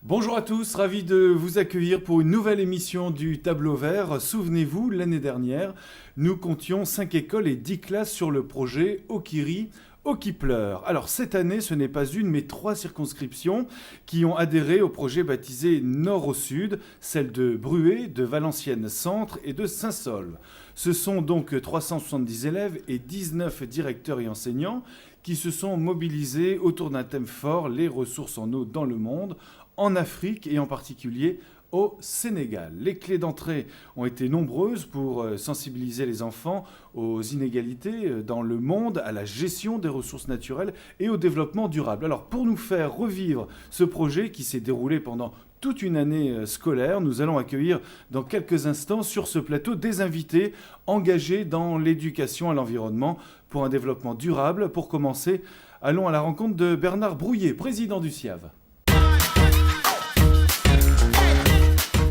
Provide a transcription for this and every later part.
Bonjour à tous, ravi de vous accueillir pour une nouvelle émission du Tableau Vert. Souvenez-vous, l'année dernière, nous comptions 5 écoles et 10 classes sur le projet Okiri, Eau qui pleure. Alors cette année, ce n'est pas une mais 3 circonscriptions qui ont adhéré au projet baptisé Nord au Sud, celles de Bruay, de Valenciennes Centre et de Saint-Saulve. Ce sont donc 370 élèves et 19 directeurs et enseignants qui se sont mobilisés autour d'un thème fort, les ressources en eau dans le monde, en Afrique et en particulier au Sénégal. Les clés d'entrée ont été nombreuses pour sensibiliser les enfants aux inégalités dans le monde, à la gestion des ressources naturelles et au développement durable. Alors pour nous faire revivre ce projet qui s'est déroulé pendant toute une année scolaire, nous allons accueillir dans quelques instants sur ce plateau des invités engagés dans l'éducation à l'environnement pour un développement durable. Pour commencer, allons à la rencontre de Bernard Brouillet, président du SIAV.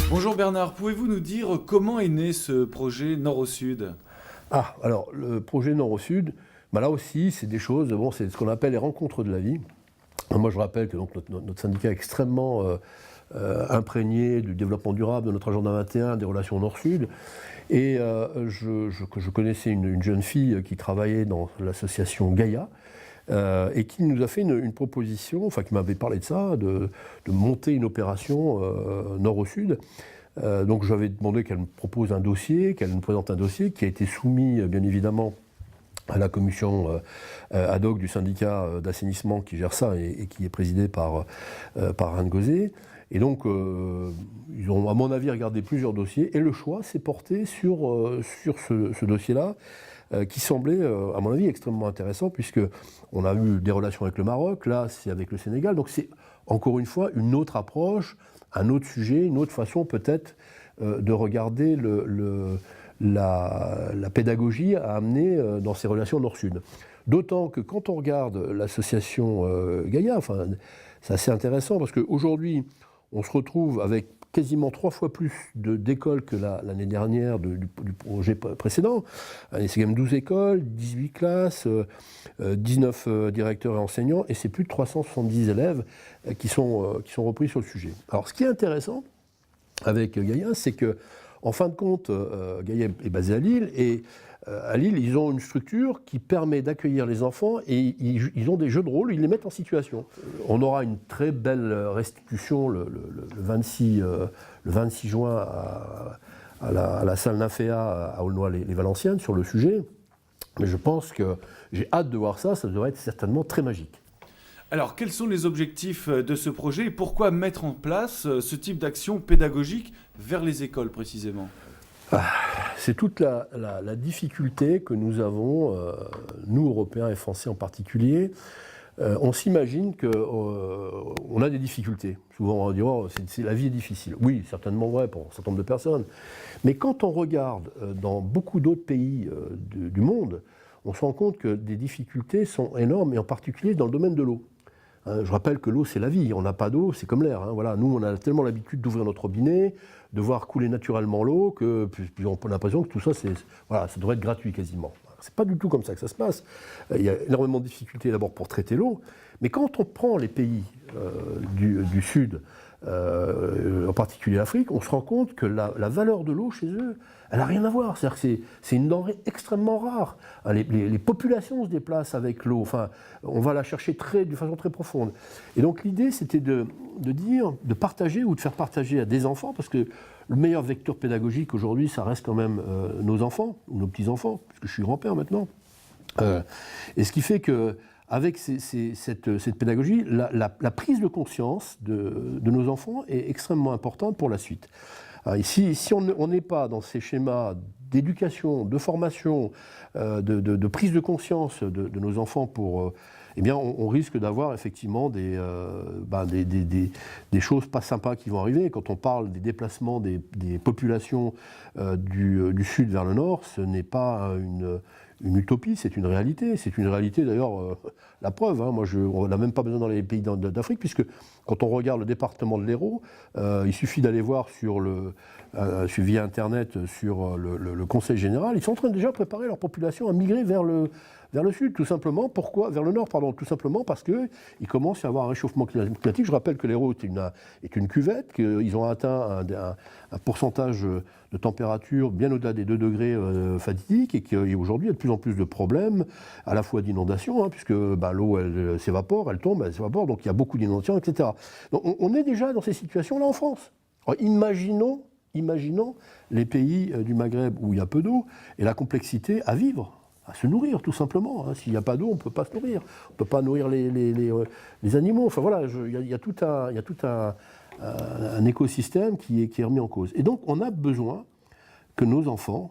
Bonjour Bernard, pouvez-vous nous dire comment est né ce projet Nord au Sud ? Alors le projet Nord au Sud, là aussi c'est des choses, c'est ce qu'on appelle les rencontres de la vie. Moi je rappelle que donc, notre syndicat est extrêmement imprégné du développement durable de notre agenda 21, des relations Nord-Sud. Et je connaissais une jeune fille qui travaillait dans l'association Gaïa, et qui nous a fait une proposition, qui m'avait parlé de ça, de monter une opération Nord au Sud. Donc j'avais demandé qu'elle me propose un dossier, qu'elle nous présente un dossier qui a été soumis bien évidemment à la commission ad hoc du syndicat d'assainissement qui gère ça et qui est présidé par Anne Gauzet. Et donc ils ont à mon avis regardé plusieurs dossiers et le choix s'est porté sur ce dossier-là. Qui semblait, à mon avis, extrêmement intéressant, puisqu'on a eu des relations avec le Maroc, là c'est avec le Sénégal, donc c'est encore une fois une autre approche, un autre sujet, une autre façon peut-être de regarder la pédagogie à amener dans ces relations Nord-Sud. D'autant que quand on regarde l'association Gaïa, c'est assez intéressant, parce qu'aujourd'hui, on se retrouve avec quasiment 3 fois plus d'écoles que l'année dernière du projet précédent. C'est quand même 12 écoles, 18 classes, 19 directeurs et enseignants, et c'est plus de 370 élèves qui sont repris sur le sujet. Alors ce qui est intéressant avec Gaïa, c'est que en fin de compte, Gaïa est basée à Lille, et à Lille, ils ont une structure qui permet d'accueillir les enfants et ils ont des jeux de rôle, ils les mettent en situation. On aura une très belle restitution le 26 juin à la salle Nymphéa à Aulnoy-les-Valenciennes sur le sujet. Mais je pense que j'ai hâte de voir ça, ça devrait être certainement très magique. Alors, quels sont les objectifs de ce projet et pourquoi mettre en place ce type d'action pédagogique vers les écoles précisément ? C'est toute la difficulté que nous avons, nous Européens et Français en particulier. On s'imagine qu'on a des difficultés. Souvent on va dire la vie est difficile. Oui, certainement vrai pour un certain nombre de personnes. Mais quand on regarde dans beaucoup d'autres pays du monde, on se rend compte que des difficultés sont énormes, et en particulier dans le domaine de l'eau. Je rappelle que l'eau, c'est la vie. On n'a pas d'eau, c'est comme l'air. Voilà. Nous, on a tellement l'habitude d'ouvrir notre robinet, de voir couler naturellement l'eau, que puis on a l'impression que tout ça, ça devrait être gratuit quasiment. C'est pas du tout comme ça que ça se passe. Il y a énormément de difficultés d'abord pour traiter l'eau. Mais quand on prend les pays du Sud, en particulier l'Afrique, on se rend compte que la valeur de l'eau chez eux, elle n'a rien à voir. C'est-à-dire que c'est une denrée extrêmement rare. Les populations se déplacent avec l'eau. On va la chercher de façon très profonde. Et donc l'idée, c'était de partager ou de faire partager à des enfants, parce que le meilleur vecteur pédagogique aujourd'hui, ça reste quand même nos enfants, ou nos petits-enfants, puisque je suis grand-père maintenant. Et ce qui fait que avec cette pédagogie, la prise de conscience de nos enfants est extrêmement importante pour la suite. Alors ici, si on n'est pas dans ces schémas d'éducation, de formation, de prise de conscience de nos enfants on risque d'avoir effectivement des choses pas sympas qui vont arriver. Quand on parle des déplacements des populations du sud vers le nord, ce n'est pas une utopie, c'est une réalité. C'est une réalité d'ailleurs, la preuve. On n'a même pas besoin dans les pays d'Afrique, puisque quand on regarde le département de l'Hérault, il suffit d'aller voir via Internet sur le Conseil général. Ils sont en train de déjà préparer leur population à migrer vers Vers le sud, tout simplement. Pourquoi? Vers le nord, pardon, tout simplement parce qu'il commence à y avoir un réchauffement climatique. Je rappelle que l'Hérault est une cuvette, qu'ils ont atteint un pourcentage de température bien au-delà des 2 degrés fatidiques, et qu'aujourd'hui, il y a de plus en plus de problèmes, à la fois d'inondations, puisque l'eau, elle s'évapore, elle tombe, elle s'évapore, donc il y a beaucoup d'inondations, etc. Donc on est déjà dans ces situations-là en France. Alors, imaginons les pays du Maghreb où il y a peu d'eau, et la complexité à vivre, à se nourrir tout simplement. S'il n'y a pas d'eau, on ne peut pas se nourrir. On ne peut pas nourrir les animaux. Enfin voilà, il y a tout un écosystème qui est remis en cause. Et donc on a besoin que nos enfants,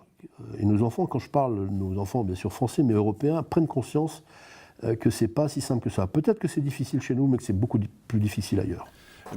et nos enfants, quand je parle de nos enfants bien sûr français mais européens, prennent conscience que ce n'est pas si simple que ça. Peut-être que c'est difficile chez nous, mais que c'est beaucoup plus difficile ailleurs.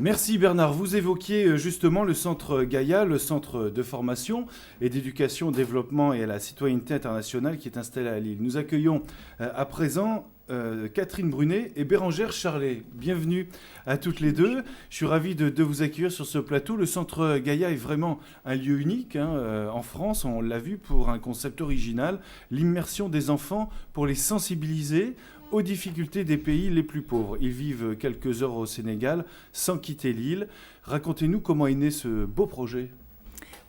Merci Bernard. Vous évoquiez justement le centre Gaïa, le centre de formation et d'éducation au développement et à la citoyenneté internationale qui est installé à Lille. Nous accueillons à présent Catherine Brunet et Bérangère Charlet. Bienvenue à toutes les deux. Je suis ravi de vous accueillir sur ce plateau. Le centre Gaïa est vraiment un lieu unique en France. On l'a vu pour un concept original, l'immersion des enfants pour les sensibiliser aux difficultés des pays les plus pauvres. Ils vivent quelques heures au Sénégal sans quitter l'île. Racontez-nous comment est né ce beau projet.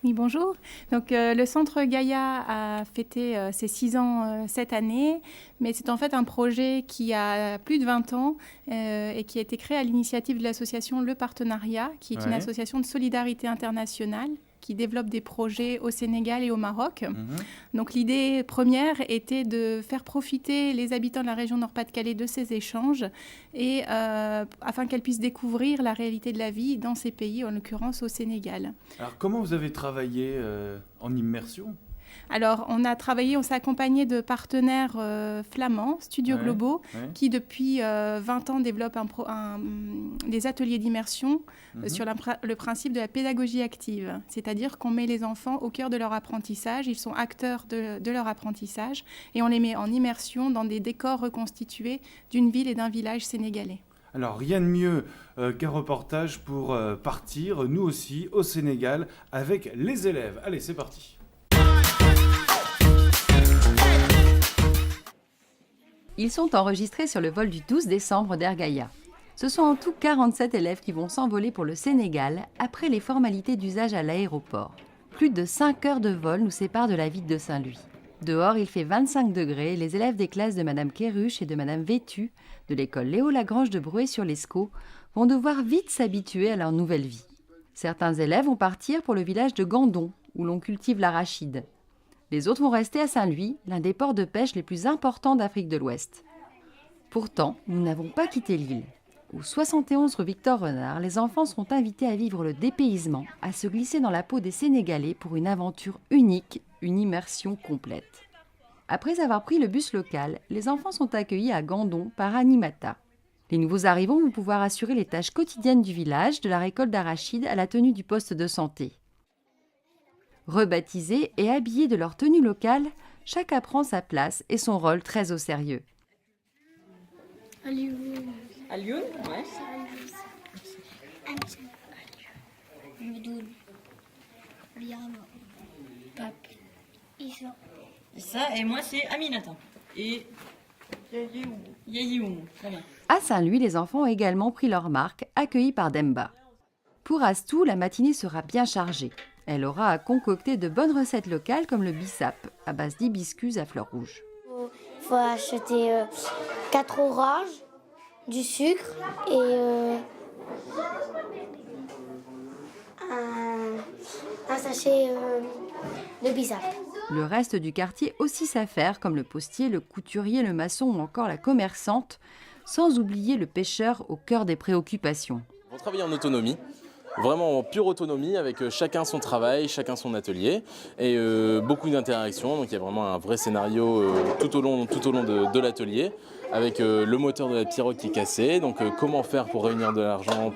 Oui, bonjour. Donc, le Centre Gaïa a fêté ses 6 ans cette année, mais c'est en fait un projet qui a plus de 20 ans et qui a été créé à l'initiative de l'association Le Partenariat, qui est une association de solidarité internationale qui développe des projets au Sénégal et au Maroc. Donc l'idée première était de faire profiter les habitants de la région Nord-Pas-de-Calais de ces échanges et afin qu'elles puissent découvrir la réalité de la vie dans ces pays, en l'occurrence au Sénégal. Alors comment vous avez travaillé en immersion ? Alors, on s'est accompagné de partenaires flamands, Studio Globo, qui depuis 20 ans développent des ateliers d'immersion sur le principe de la pédagogie active. C'est-à-dire qu'on met les enfants au cœur de leur apprentissage, ils sont acteurs de leur apprentissage, et on les met en immersion dans des décors reconstitués d'une ville et d'un village sénégalais. Alors, rien de mieux qu'un reportage pour partir, nous aussi, au Sénégal, avec les élèves. Allez, c'est parti. Ils sont enregistrés sur le vol du 12 décembre d'Air Gaïa. Ce sont en tout 47 élèves qui vont s'envoler pour le Sénégal après les formalités d'usage à l'aéroport. Plus de 5 heures de vol nous séparent de la ville de Saint-Louis. Dehors, il fait 25 degrés et les élèves des classes de Madame Kéruche et de Madame Vétu de l'école Léo Lagrange de Bruay-sur-l'Escaut vont devoir vite s'habituer à leur nouvelle vie. Certains élèves vont partir pour le village de Gandon, où l'on cultive l'arachide. Les autres vont rester à Saint-Louis, l'un des ports de pêche les plus importants d'Afrique de l'Ouest. Pourtant, nous n'avons pas quitté l'île. Au 71 rue Victor Renard, les enfants sont invités à vivre le dépaysement, à se glisser dans la peau des Sénégalais pour une aventure unique, une immersion complète. Après avoir pris le bus local, les enfants sont accueillis à Gandon par Animata. Les nouveaux arrivants vont pouvoir assurer les tâches quotidiennes du village, de la récolte d'arachides à la tenue du poste de santé. Rebaptisés et habillés de leur tenue locale, chacun prend sa place et son rôle très au sérieux. Alioune, ouais. Issa, et moi c'est Aminata. Et Yayeoum. Très bien. À Saint-Louis, les enfants ont également pris leur marque, accueillis par Demba. Pour Astou, la matinée sera bien chargée. Elle aura à concocter de bonnes recettes locales comme le bissap, à base d'hibiscus à fleurs rouges. Il faut acheter 4 oranges, du sucre et un sachet de bissap. Le reste du quartier aussi s'affaire, comme le postier, le couturier, le maçon ou encore la commerçante, sans oublier le pêcheur au cœur des préoccupations. On travaille en autonomie. Vraiment en pure autonomie, avec chacun son travail, chacun son atelier et beaucoup d'interactions. Donc il y a vraiment un vrai scénario tout au long de l'atelier avec le moteur de la pirogue qui est cassé. Donc comment faire pour réunir de l'argent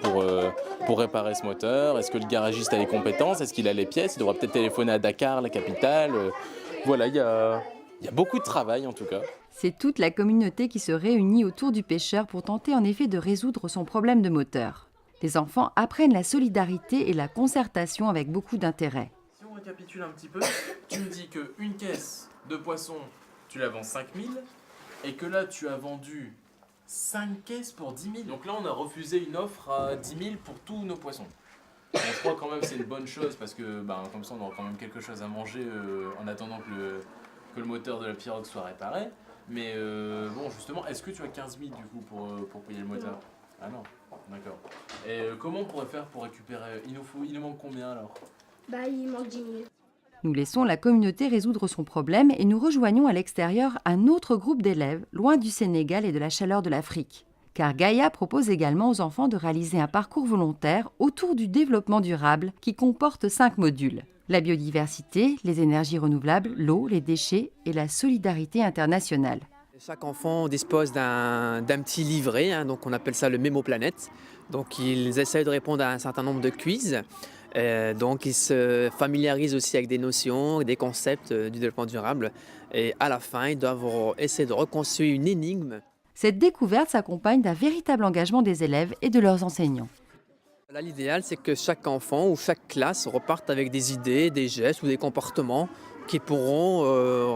pour réparer ce moteur? Est-ce que le garagiste a les compétences? Est-ce qu'il a les pièces? Il devra peut-être téléphoner à Dakar, la capitale. Voilà, il y a beaucoup de travail en tout cas. C'est toute la communauté qui se réunit autour du pêcheur pour tenter en effet de résoudre son problème de moteur. Les enfants apprennent la solidarité et la concertation avec beaucoup d'intérêt. Si on récapitule un petit peu, tu me dis qu'une caisse de poisson, tu la vends 5 000, et que là tu as vendu 5 caisses pour 10 000. Donc là on a refusé une offre à 10 000 pour tous nos poissons. Bon, je crois quand même que c'est une bonne chose parce que comme ça on aura quand même quelque chose à manger en attendant que le moteur de la pirogue soit réparé. Mais bon justement, est-ce que tu as 15 000 du coup pour payer le moteur? Ah non, d'accord. Et comment on pourrait faire pour récupérer? Il nous manque combien alors? Il manque 10 000. Nous laissons la communauté résoudre son problème et nous rejoignons à l'extérieur un autre groupe d'élèves, loin du Sénégal et de la chaleur de l'Afrique. Car Gaïa propose également aux enfants de réaliser un parcours volontaire autour du développement durable qui comporte 5 modules. La biodiversité, les énergies renouvelables, l'eau, les déchets et la solidarité internationale. Chaque enfant dispose d'un petit livret, donc on appelle ça le Mémo Planète. Donc ils essaient de répondre à un certain nombre de quiz. Donc ils se familiarisent aussi avec des notions, des concepts du développement durable. Et à la fin, ils doivent essayer de reconstruire une énigme. Cette découverte s'accompagne d'un véritable engagement des élèves et de leurs enseignants. Là, l'idéal, c'est que chaque enfant ou chaque classe reparte avec des idées, des gestes ou des comportements qu'ils pourront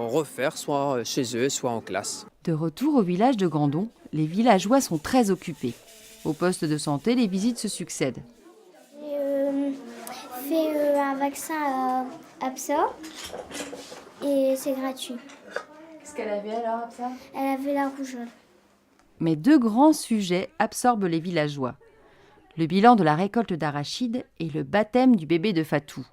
refaire soit chez eux, soit en classe. De retour au village de Grandon, les villageois sont très occupés. Au poste de santé, les visites se succèdent. J'ai fait un vaccin à Absa et c'est gratuit. Qu'est-ce qu'elle avait alors, ça? Elle avait la rougeole. Mais 2 grands sujets absorbent les villageois. Le bilan de la récolte d'arachides et le baptême du bébé de Fatou.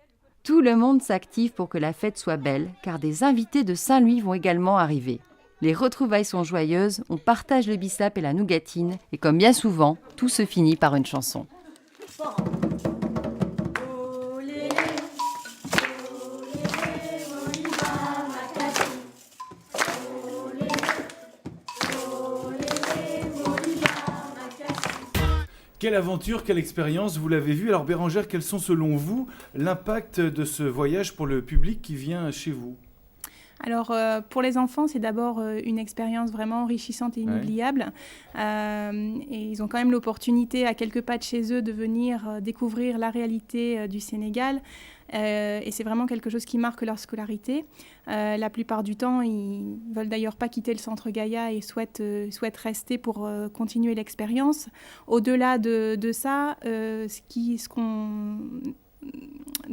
Tout le monde s'active pour que la fête soit belle, car des invités de Saint-Louis vont également arriver. Les retrouvailles sont joyeuses, on partage le bissap et la nougatine, et comme bien souvent, tout se finit par une chanson. Quelle aventure, quelle expérience, vous l'avez vu. Alors Bérangère, quels sont selon vous l'impact de ce voyage pour le public qui vient chez vous? Alors, pour les enfants, c'est d'abord une expérience vraiment enrichissante et inoubliable. Et ils ont quand même l'opportunité, à quelques pas de chez eux, de venir découvrir la réalité du Sénégal. Et c'est vraiment quelque chose qui marque leur scolarité. La plupart du temps, ils ne veulent d'ailleurs pas quitter le centre Gaïa et souhaitent rester pour continuer l'expérience. Au-delà de ça, de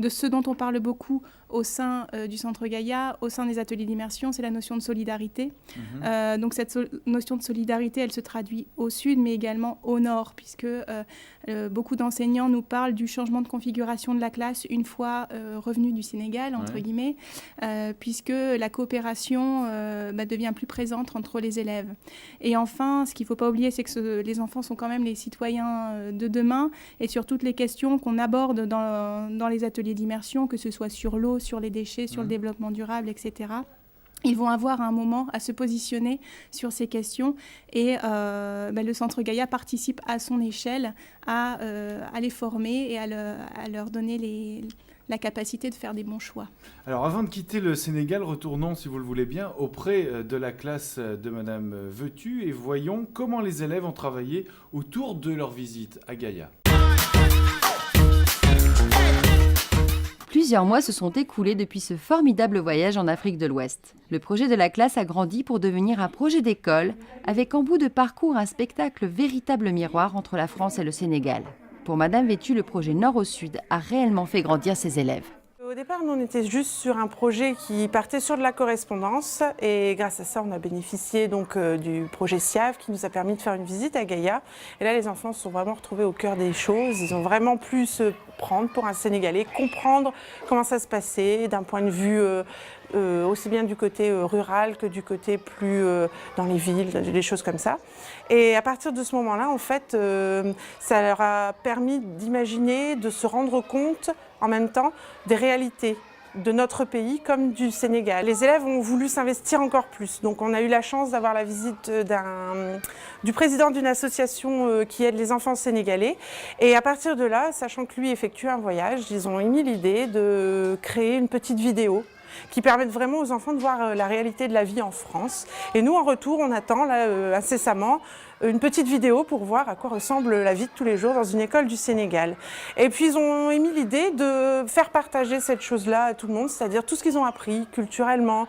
ce dont on parle beaucoup au sein du centre Gaïa, au sein des ateliers d'immersion, c'est la notion de solidarité. Donc cette notion de solidarité, elle se traduit au sud, mais également au nord, puisque beaucoup d'enseignants nous parlent du changement de configuration de la classe une fois revenus du Sénégal, entre guillemets, puisque la coopération devient plus présente entre les élèves. Et enfin, ce qu'il ne faut pas oublier, c'est que les enfants sont quand même les citoyens de demain, et sur toutes les questions qu'on aborde dans les ateliers d'immersion, que ce soit sur l'eau, sur les déchets, sur le développement durable, etc. Ils vont avoir un moment à se positionner sur ces questions et le Centre Gaïa participe à son échelle à les former et à leur donner la capacité de faire des bons choix. Alors avant de quitter le Sénégal, retournons, si vous le voulez bien, auprès de la classe de Madame Vetu et voyons comment les élèves ont travaillé autour de leur visite à Gaïa. Plusieurs mois se sont écoulés depuis ce formidable voyage en Afrique de l'Ouest. Le projet de la classe a grandi pour devenir un projet d'école, avec en bout de parcours un spectacle véritable miroir entre la France et le Sénégal. Pour Madame Vetu, le projet Nord au Sud a réellement fait grandir ses élèves. Au départ, nous, on était juste sur un projet qui partait sur de la correspondance et grâce à ça, on a bénéficié donc du projet SIAV qui nous a permis de faire une visite à Gaïa. Et là, les enfants se sont vraiment retrouvés au cœur des choses. Ils ont vraiment pu se prendre pour un Sénégalais, comprendre comment ça se passait d'un point de vue aussi bien du côté rural que du côté plus dans les villes, des choses comme ça. Et à partir de ce moment-là, en fait, ça leur a permis d'imaginer, de se rendre compte en même temps des réalités de notre pays comme du Sénégal. Les élèves ont voulu s'investir encore plus. Donc on a eu la chance d'avoir la visite du président d'une association qui aide les enfants sénégalais. Et à partir de là, sachant que lui effectue un voyage, ils ont émis l'idée de créer une petite vidéo qui permettent vraiment aux enfants de voir la réalité de la vie en France. Et nous, en retour, on attend là, incessamment une petite vidéo pour voir à quoi ressemble la vie de tous les jours dans une école du Sénégal. Et puis ils ont émis l'idée de faire partager cette chose-là à tout le monde, c'est-à-dire tout ce qu'ils ont appris culturellement,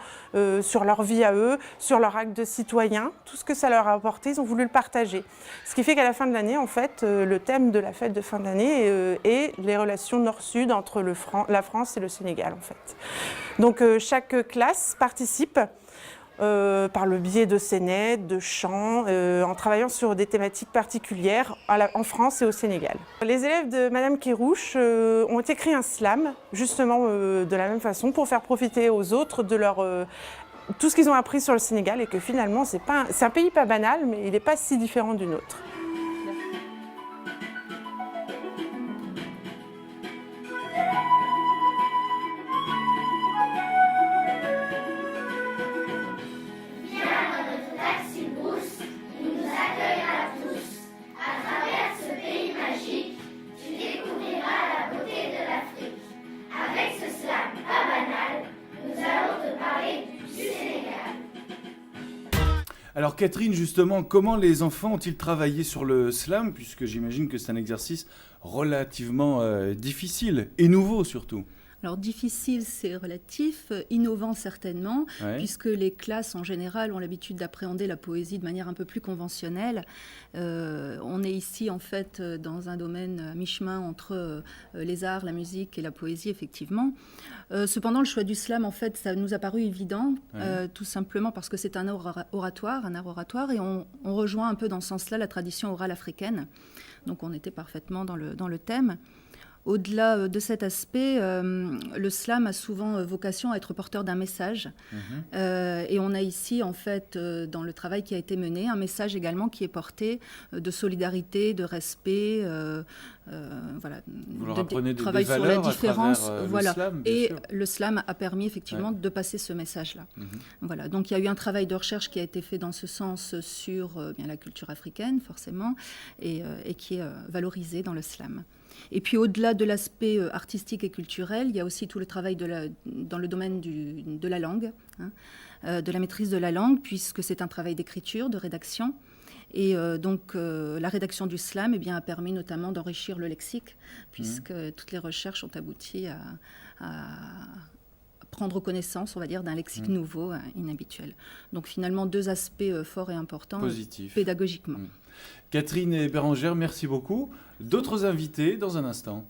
sur leur vie à eux, sur leur acte de citoyen, tout ce que ça leur a apporté, ils ont voulu le partager. Ce qui fait qu'à la fin de l'année, en fait, le thème de la fête de fin d'année est les relations nord-sud entre la France et le Sénégal, en fait. Donc chaque classe participe par le biais de scénettes, de chants, en travaillant sur des thématiques particulières en France et au Sénégal. Les élèves de Madame Kérouche ont écrit un slam, justement de la même façon, pour faire profiter aux autres de tout ce qu'ils ont appris sur le Sénégal, et que finalement, c'est un pays pas banal, mais il n'est pas si différent du nôtre. Alors Catherine, justement, comment les enfants ont-ils travaillé sur le slam, puisque j'imagine que c'est un exercice relativement difficile et nouveau surtout. Alors difficile, c'est relatif, innovant certainement, puisque les classes en général ont l'habitude d'appréhender la poésie de manière un peu plus conventionnelle. On est ici en fait dans un domaine à mi-chemin entre les arts, la musique et la poésie effectivement. Cependant, le choix du slam, en fait, ça nous a paru évident, tout simplement parce que c'est un art oratoire, et on rejoint un peu dans ce sens-là la tradition orale africaine. Donc on était parfaitement dans le thème. Au-delà de cet aspect, le slam a souvent vocation à être porteur d'un message. Et on a ici, en fait, dans le travail qui a été mené, un message également qui est porté de solidarité, de respect, voilà, vous leur apprenez des travail valeurs sur la différence. le slam, bien et sûr. le slam a permis effectivement de passer ce message-là. Voilà, donc il y a eu un travail de recherche qui a été fait dans ce sens sur bien la culture africaine, forcément, et qui est valorisé dans le slam. Et puis au-delà de l'aspect artistique et culturel, il y a aussi tout le travail dans le domaine de la langue, de la maîtrise de la langue, puisque c'est un travail d'écriture, de rédaction. Et donc la rédaction du slam a permis notamment d'enrichir le lexique, puisque toutes les recherches ont abouti à prendre connaissance, on va dire, d'un lexique nouveau, inhabituel. Donc finalement, deux aspects forts et importants, positifs, pédagogiquement. Catherine et Bérangère, merci beaucoup. D'autres invités dans un instant.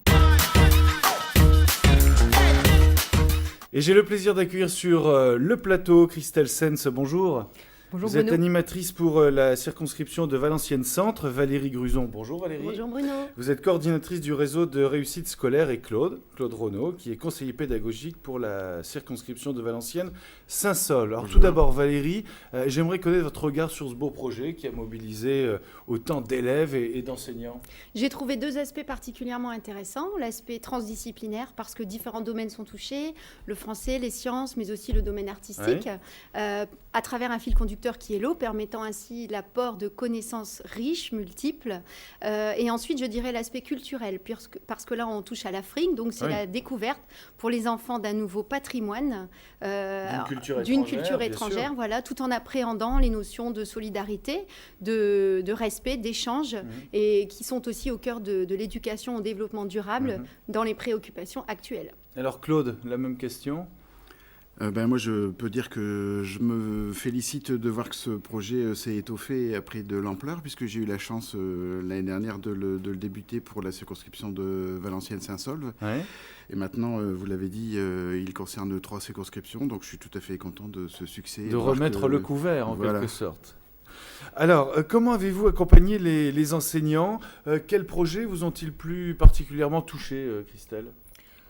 Et j'ai le plaisir d'accueillir sur le plateau Christelle Sens. Bonjour. Bonjour Vous Bruno. êtes animatrice pour la circonscription de Valenciennes-Centre. Valérie Gruson. Bonjour Valérie. Bonjour Bruno. Vous êtes coordinatrice du réseau de réussite scolaire, et Claude Renaud, qui est conseiller pédagogique pour la circonscription de Valenciennes-Saint-Saul. Alors tout d'abord Valérie, j'aimerais connaître votre regard sur ce beau projet qui a mobilisé autant d'élèves et d'enseignants. J'ai trouvé deux aspects particulièrement intéressants. L'aspect transdisciplinaire, parce que différents domaines sont touchés, le français, les sciences, mais aussi le domaine artistique, à travers un fil conducteur qui est l'eau, permettant ainsi l'apport de connaissances riches, multiples. Et ensuite, je dirais l'aspect culturel, parce que là, on touche à l'Afrique, donc c'est la découverte pour les enfants d'un nouveau patrimoine, d'une culture étrangère, voilà, tout en appréhendant les notions de solidarité, de respect, d'échange, et qui sont aussi au cœur de l'éducation au développement durable dans les préoccupations actuelles. Alors Claude, la même question. Moi, je peux dire que je me félicite de voir que ce projet s'est étoffé et a pris de l'ampleur, puisque j'ai eu la chance l'année dernière de le débuter pour la circonscription de Valenciennes-Saint-Saulve. Et maintenant, vous l'avez dit, il concerne 3 circonscriptions, donc je suis tout à fait content de ce succès. De remettre le couvert, en quelque sorte. Alors, comment avez-vous accompagné les enseignants ? Quels projets vous ont-ils plus particulièrement touché, Christelle ?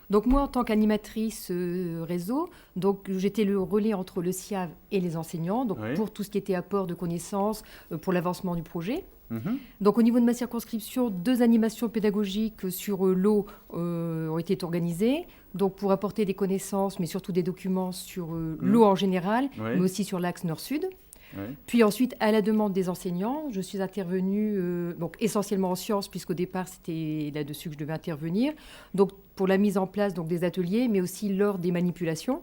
Donc moi, en tant qu'animatrice réseau, donc j'étais le relais entre le SIAV et les enseignants, donc pour tout ce qui était apport de connaissances, pour l'avancement du projet. Donc au niveau de ma circonscription, 2 animations pédagogiques sur l'eau ont été organisées, donc pour apporter des connaissances, mais surtout des documents sur l'eau en général, mais aussi sur l'axe nord-sud. Puis ensuite, à la demande des enseignants, je suis intervenue donc essentiellement en sciences, puisqu'au départ, c'était là-dessus que je devais intervenir. Donc, pour la mise en place donc, des ateliers, mais aussi lors des manipulations.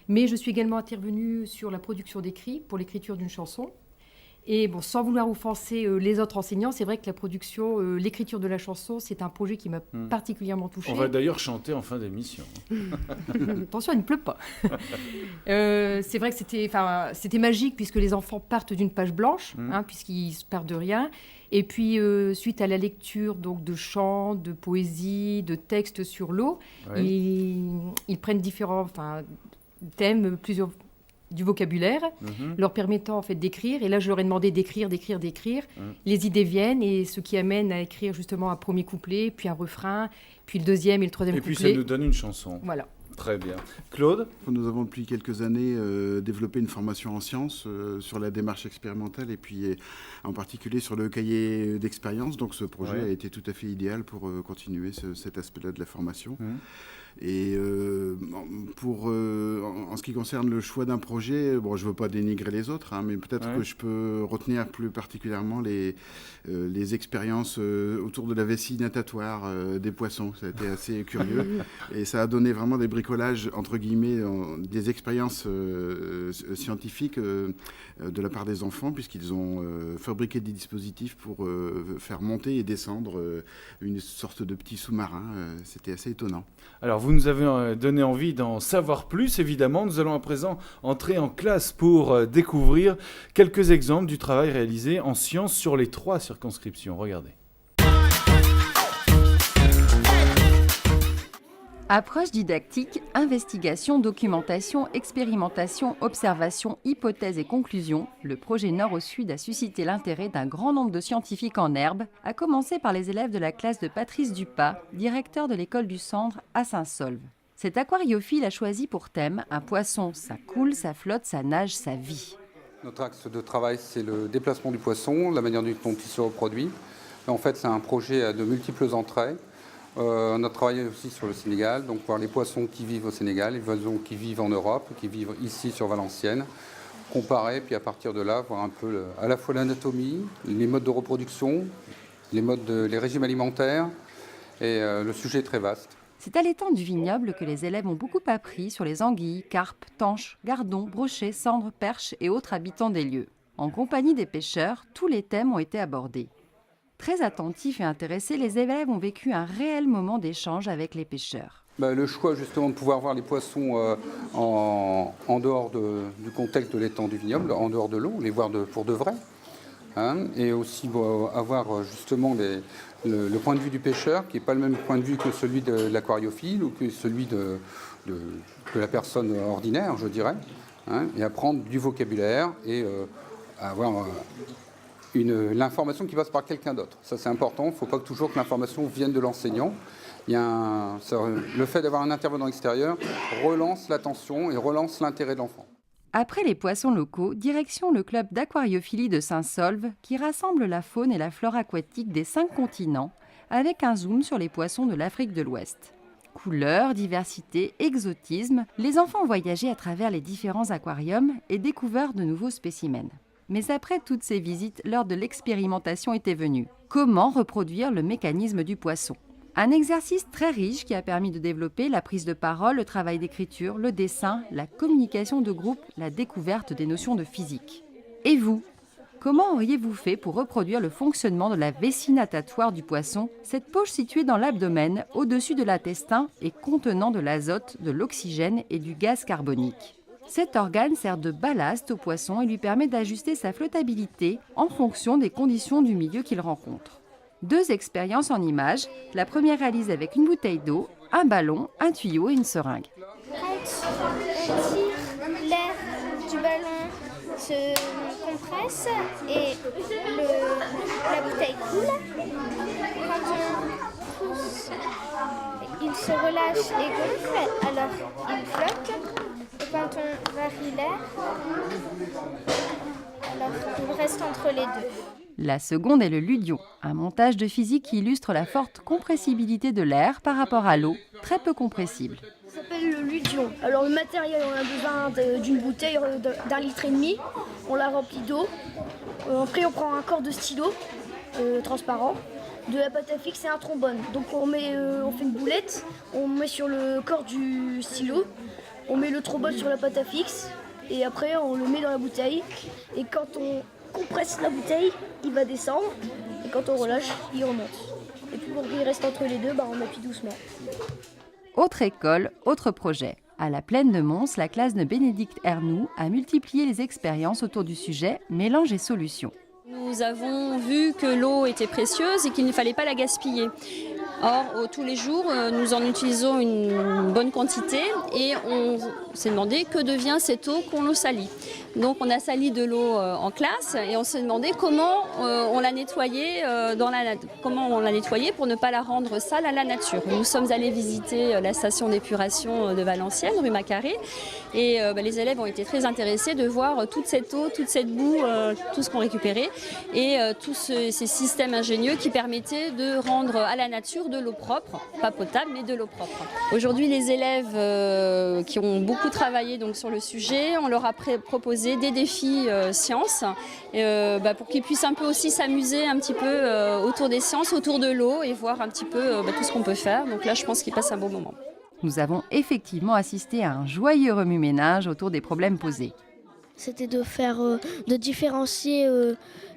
Mais je suis également intervenue sur la production d'écrits pour l'écriture d'une chanson. Et bon, sans vouloir offenser les autres enseignants, c'est vrai que la production, l'écriture de la chanson, c'est un projet qui m'a particulièrement touchée. On va d'ailleurs chanter en fin d'émission. Attention, il ne pleut pas. C'est vrai que c'était magique puisque les enfants partent d'une page blanche, puisqu'ils partent de rien. Et puis, suite à la lecture donc, de chants, de poésie, de textes sur l'eau, ils prennent différents thèmes, plusieurs du vocabulaire, leur permettant en fait d'écrire. Et là, je leur ai demandé d'écrire. Les idées viennent et ce qui amène à écrire justement un premier couplet, puis un refrain, puis le deuxième et le troisième couplet. Et puis ça nous donne une chanson. Voilà. Très bien. Claude ? Nous avons depuis quelques années développé une formation en sciences sur la démarche expérimentale et puis en particulier sur le cahier d'expérience. Donc ce projet a été tout à fait idéal pour continuer cet aspect-là de la formation. Et en ce qui concerne le choix d'un projet, je ne veux pas dénigrer les autres, mais peut-être que je peux retenir plus particulièrement les expériences autour de la vessie natatoire des poissons. Ça a été assez curieux et ça a donné vraiment des bricolages, entre guillemets, des expériences scientifiques de la part des enfants, puisqu'ils ont fabriqué des dispositifs pour faire monter et descendre une sorte de petit sous-marin. C'était assez étonnant. Alors, vous nous avez donné envie d'en savoir plus, évidemment. Nous allons à présent entrer en classe pour découvrir quelques exemples du travail réalisé en sciences sur les 3 circonscriptions. Regardez. Approche didactique, investigation, documentation, expérimentation, observation, hypothèse et conclusion, le projet Nord au Sud a suscité l'intérêt d'un grand nombre de scientifiques en herbe, à commencer par les élèves de la classe de Patrice Dupas, directeur de l'école du Cendre à Saint-Saulve. Cet aquariophile a choisi pour thème un poisson, ça coule, ça flotte, ça nage, ça vit. Notre axe de travail, c'est le déplacement du poisson, la manière dont il se reproduit. En fait, c'est un projet à de multiples entrées. On a travaillé aussi sur le Sénégal, donc voir les poissons qui vivent au Sénégal, les poissons qui vivent en Europe, qui vivent ici sur Valenciennes, comparer, puis à partir de là, voir un peu à la fois l'anatomie, les modes de reproduction, les régimes alimentaires, et le sujet est très vaste. C'est à l'étang du vignoble que les élèves ont beaucoup appris sur les anguilles, carpes, tanches, gardons, brochets, cendres, perches et autres habitants des lieux. En compagnie des pêcheurs, tous les thèmes ont été abordés. Très attentifs et intéressés, les élèves ont vécu un réel moment d'échange avec les pêcheurs. Le choix justement de pouvoir voir les poissons en dehors du contexte de l'étang du vignoble, en dehors de l'eau, les voir pour de vrai, et aussi avoir justement le point de vue du pêcheur qui n'est pas le même point de vue que celui de l'aquariophile ou que celui de la personne ordinaire, je dirais, et apprendre du vocabulaire et avoir l'information qui passe par quelqu'un d'autre. Ça, c'est important. Il ne faut pas toujours que l'information vienne de l'enseignant. Le fait d'avoir un intervenant extérieur relance l'attention et relance l'intérêt de l'enfant. Après les poissons locaux, direction le club d'aquariophilie de Saint-Saulve qui rassemble la faune et la flore aquatique des 5 continents avec un zoom sur les poissons de l'Afrique de l'Ouest. Couleurs, diversité, exotisme, les enfants ont voyagé à travers les différents aquariums et découvert de nouveaux spécimens. Mais après toutes ces visites, l'heure de l'expérimentation était venue. Comment reproduire le mécanisme du poisson ? Un exercice très riche qui a permis de développer la prise de parole, le travail d'écriture, le dessin, la communication de groupe, la découverte des notions de physique. Et vous ? Comment auriez-vous fait pour reproduire le fonctionnement de la vessie natatoire du poisson, cette poche située dans l'abdomen, au-dessus de l'intestin et contenant de l'azote, de l'oxygène et du gaz carbonique ? Cet organe sert de ballast au poisson et lui permet d'ajuster sa flottabilité en fonction des conditions du milieu qu'il rencontre. 2 expériences en images, la première réalisée avec une bouteille d'eau, un ballon, un tuyau et une seringue. Quand on tire, l'air du ballon se compresse et la bouteille coule. Quand on pousse, il se relâche et gonfle, alors il flotte. Et quand on varie l'air, alors il reste entre les deux. La seconde est le ludion, un montage de physique qui illustre la forte compressibilité de l'air par rapport à l'eau, très peu compressible. Ça s'appelle le ludion. Alors le matériel, on a besoin d'une bouteille d'1,5 litre. On la remplit d'eau. Après on prend un corps de stylo transparent, de la pâte à fixe et un trombone. Donc on fait une boulette, on met sur le corps du stylo. On met le trombone sur la pâte à fixe et après on le met dans la bouteille. Et quand on compresse la bouteille, il va descendre. Et quand on relâche, il remonte. Et puis pour qu'il reste entre les deux, on appuie doucement. Autre école, autre projet. À la Plaine de Mons, la classe de Bénédicte Ernoult a multiplié les expériences autour du sujet mélange et solutions. Nous avons vu que l'eau était précieuse et qu'il ne fallait pas la gaspiller. Or, tous les jours, nous en utilisons une bonne quantité et on s'est demandé que devient cette eau qu'on salit. Donc on a sali de l'eau en classe et on s'est demandé comment on la nettoyait pour ne pas la rendre sale à la nature. Nous sommes allés visiter la station d'épuration de Valenciennes, rue Macaré, et les élèves ont été très intéressés de voir toute cette eau, toute cette boue, tout ce qu'on récupérait et tous ces systèmes ingénieux qui permettaient de rendre à la nature de l'eau propre, pas potable mais de l'eau propre. Aujourd'hui les élèves qui ont beaucoup travaillé donc, sur le sujet, on leur a proposé des défis sciences pour qu'ils puissent un peu aussi s'amuser un petit peu autour des sciences, autour de l'eau et voir un petit peu tout ce qu'on peut faire. Donc là je pense qu'ils passent un bon moment. Nous avons effectivement assisté à un joyeux remue-ménage autour des problèmes posés. C'était de différencier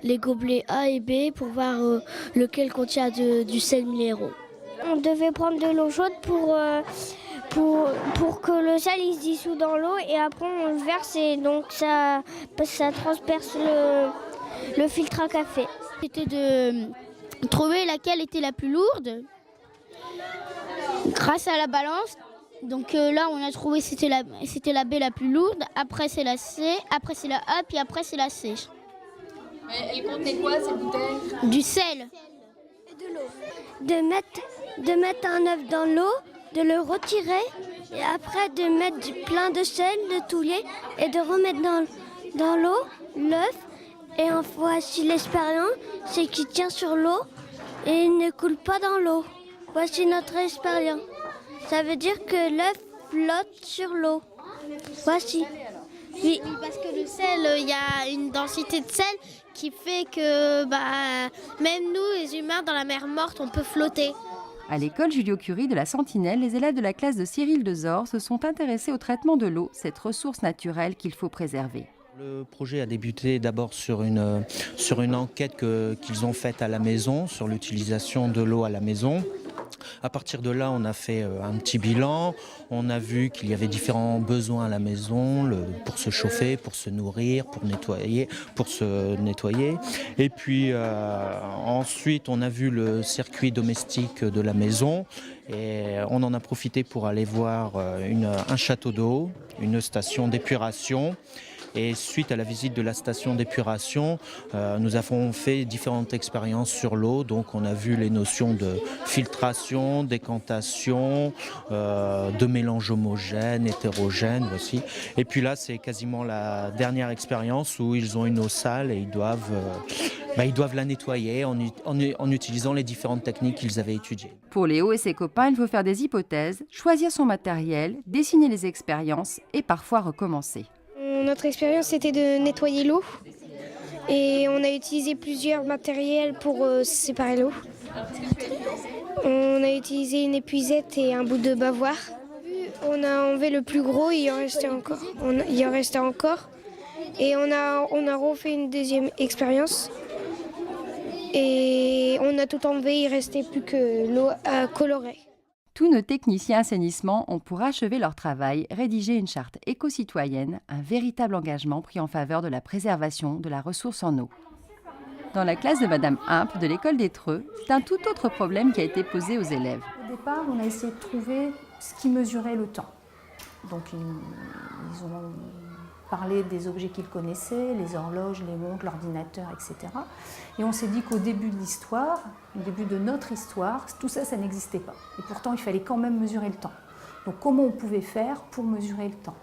les gobelets A et B pour voir lequel contient du sel minéraux. On devait prendre de l'eau chaude pour que le sel il se dissout dans l'eau et après on le verse et donc ça transperce le filtre à café. C'était de trouver laquelle était la plus lourde grâce à la balance. Donc là on a trouvé c'était la B la plus lourde, après c'est la C, après c'est la A, puis après c'est la C. Elle contenait quoi cette bouteille? Du sel. Et de l'eau. De mettre un œuf dans l'eau, de le retirer et après de mettre plein de sel, de touiller et de remettre dans l'eau l'œuf. Et voici l'expérience, c'est qu'il tient sur l'eau et il ne coule pas dans l'eau. Voici notre expérience. Ça veut dire que l'œuf flotte sur l'eau. Voici. Oui, parce que le sel, il y a une densité de sel qui fait que même nous, les humains, dans la mer morte, on peut flotter. À l'école Julio-Curie de la Sentinelle, les élèves de la classe de Cyril Dezor se sont intéressés au traitement de l'eau, cette ressource naturelle qu'il faut préserver. Le projet a débuté d'abord sur une enquête qu'ils ont faite à la maison, sur l'utilisation de l'eau à la maison. À partir de là, on a fait un petit bilan. On a vu qu'il y avait différents besoins à la maison pour se chauffer, pour se nourrir, pour se nettoyer. Et puis ensuite, on a vu le circuit domestique de la maison. Et on en a profité pour aller voir un château d'eau, une station d'épuration. Et suite à la visite de la station d'épuration, nous avons fait différentes expériences sur l'eau. Donc on a vu les notions de filtration, décantation, de mélange homogène, hétérogène aussi. Et puis là, c'est quasiment la dernière expérience où ils ont une eau sale et ils doivent la nettoyer en utilisant les différentes techniques qu'ils avaient étudiées. Pour Léo et ses copains, il faut faire des hypothèses, choisir son matériel, dessiner les expériences et parfois recommencer. Notre expérience, c'était de nettoyer l'eau et on a utilisé plusieurs matériels pour séparer l'eau. On a utilisé une épuisette et un bout de bavoir. On a enlevé le plus gros, il en restait encore. Et on a refait une deuxième expérience. Et on a tout enlevé, il ne restait plus que l'eau colorée. Tous nos techniciens assainissement ont pour achever leur travail rédigé une charte éco-citoyenne, un véritable engagement pris en faveur de la préservation de la ressource en eau. Dans la classe de Madame Imp de l'école d'Étreux, c'est un tout autre problème qui a été posé aux élèves. Au départ, on a essayé de trouver ce qui mesurait le temps. Donc ils ont parlé des objets qu'ils connaissaient, les horloges, les montres, l'ordinateur, etc. Et on s'est dit qu'au début de l'histoire, au début de notre histoire, tout ça, ça n'existait pas. Et pourtant, il fallait quand même mesurer le temps. Donc comment on pouvait faire pour mesurer le temps?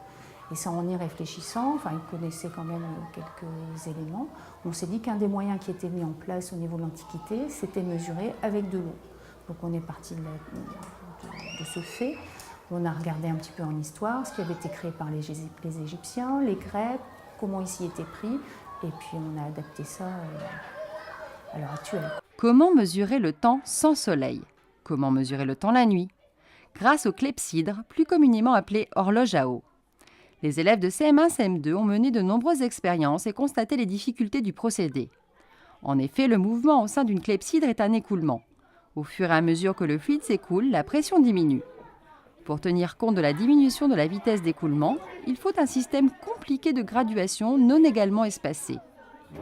Et ça, en y réfléchissant, ils connaissaient quand même quelques éléments, on s'est dit qu'un des moyens qui était mis en place au niveau de l'Antiquité, c'était mesurer avec de l'eau. Donc on est parti de ce fait. On a regardé un petit peu en histoire ce qui avait été créé par les Égyptiens, les Grecs, comment il s'y était pris, et puis on a adapté ça à l'heure actuelle. Comment mesurer le temps sans soleil? Comment mesurer le temps la nuit? Grâce au clepsydre, plus communément appelé horloge à eau. Les élèves de CM1, CM2 ont mené de nombreuses expériences et constaté les difficultés du procédé. En effet, le mouvement au sein d'une clepsydre est un écoulement. Au fur et à mesure que le fluide s'écoule, la pression diminue. Pour tenir compte de la diminution de la vitesse d'écoulement, il faut un système compliqué de graduation non également espacé.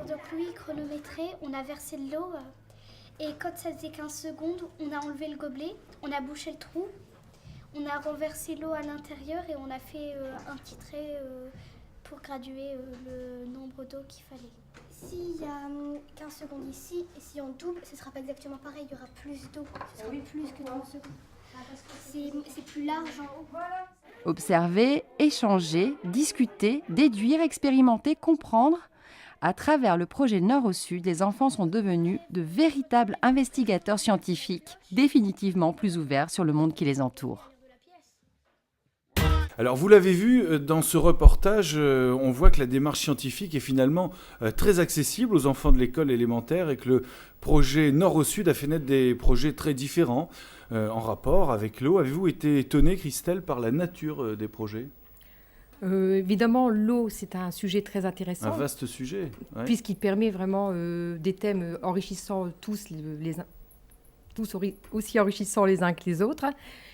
Donc lui, chronométré, on a versé de l'eau et quand ça faisait 15 secondes, on a enlevé le gobelet, on a bouché le trou, on a renversé l'eau à l'intérieur et on a fait un petit trait pour graduer le nombre d'eau qu'il fallait. S'il y a 15 secondes ici et si on double, ce ne sera pas exactement pareil, il y aura plus d'eau, ce sera plus que 30 secondes. C'est plus large en haut. Observer, échanger, discuter, déduire, expérimenter, comprendre. À travers le projet Nord au Sud, les enfants sont devenus de véritables investigateurs scientifiques, définitivement plus ouverts sur le monde qui les entoure. Alors vous l'avez vu, dans ce reportage, on voit que la démarche scientifique est finalement très accessible aux enfants de l'école élémentaire et que le projet Nord au Sud a fait naître des projets très différents en rapport avec l'eau. Avez-vous été étonnée, Christelle, par la nature des projets ? Évidemment, l'eau, c'est un sujet très intéressant. Un vaste sujet. Ouais. Puisqu'il permet vraiment des thèmes enrichissants, tous aussi enrichissants les uns que les autres.